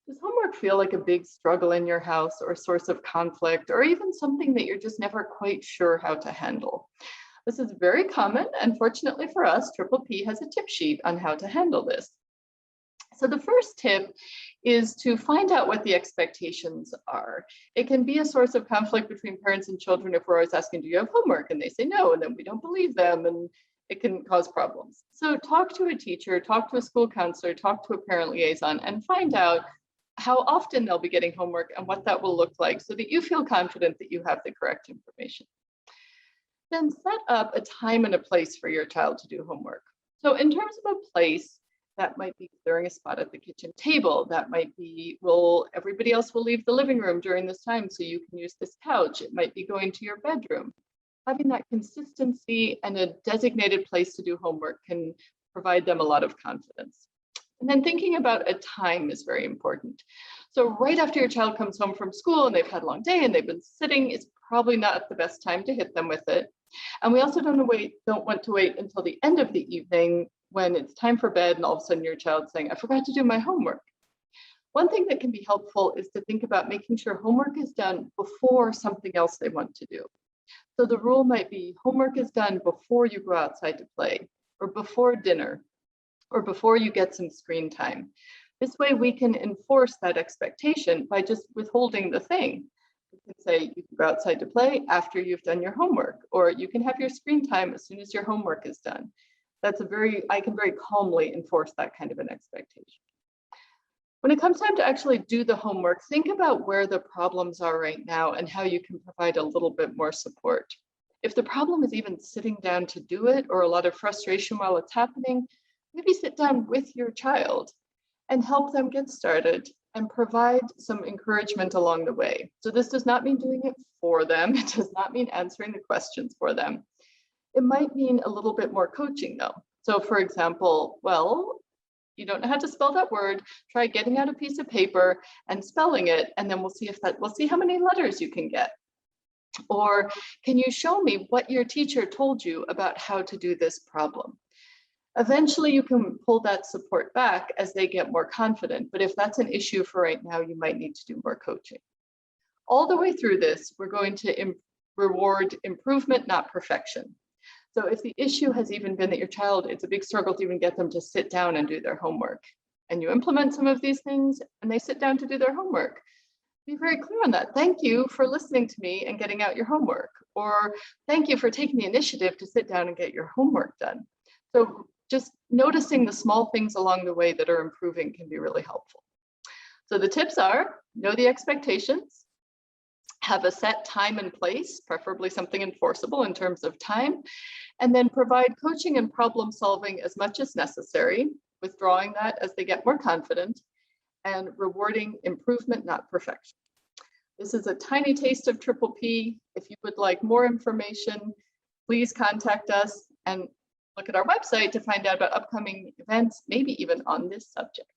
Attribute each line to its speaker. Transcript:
Speaker 1: Does homework feel like a big struggle in your house or a source of conflict, or even something that you're just never quite sure how to handle? This is very common, and fortunately for us, Triple P has a tip sheet on how to handle this. So the first tip is to find out what the expectations are. It can be a source of conflict between parents and children if we're always asking, do you have homework? And they say no, and then we don't believe them, and it can cause problems. So talk to a teacher, talk to a school counselor, talk to a parent liaison, and find out how often they'll be getting homework and what that will look like so that you feel confident that you have the correct information. Then set up a time and a place for your child to do homework. So in terms of a place, that might be clearing a spot at the kitchen table. That might be, everybody else will leave the living room during this time so you can use this couch. It might be going to your bedroom. Having that consistency and a designated place to do homework can provide them a lot of confidence. And then thinking about a time is very important. So right after your child comes home from school and they've had a long day and they've been sitting, it's probably not the best time to hit them with it. And we also don't want to wait until the end of the evening when it's time for bed and all of a sudden your child's saying, I forgot to do my homework. One thing that can be helpful is to think about making sure homework is done before something else they want to do. So the rule might be homework is done before you go outside to play, or before dinner, or before you get some screen time. This way we can enforce that expectation by just withholding the thing. You can say you can go outside to play after you've done your homework, or you can have your screen time as soon as your homework is done. I can very calmly enforce that kind of an expectation. When it comes time to actually do the homework, think about where the problems are right now and how you can provide a little bit more support. If the problem is even sitting down to do it or a lot of frustration while it's happening, maybe sit down with your child and help them get started and provide some encouragement along the way. So this does not mean doing it for them. It does not mean answering the questions for them. It might mean a little bit more coaching though. So for example, you don't know how to spell that word, try getting out a piece of paper and spelling it, and then we'll see how many letters you can get. Or can you show me what your teacher told you about how to do this problem? Eventually you can pull that support back as they get more confident, but if that's an issue for right now, you might need to do more coaching. All the way through this, we're going to reward improvement, not perfection. So if the issue has even been that your child, it's a big struggle to even get them to sit down and do their homework, and you implement some of these things and they sit down to do their homework, be very clear on that. Thank you for listening to me and getting out your homework, or thank you for taking the initiative to sit down and get your homework done. So just noticing the small things along the way that are improving can be really helpful. So the tips are, know the expectations, have a set time and place, preferably something enforceable in terms of time, and then provide coaching and problem solving as much as necessary, withdrawing that as they get more confident, and rewarding improvement, not perfection. This is a tiny taste of Triple P. If you would like more information, please contact us and look at our website to find out about upcoming events, maybe even on this subject.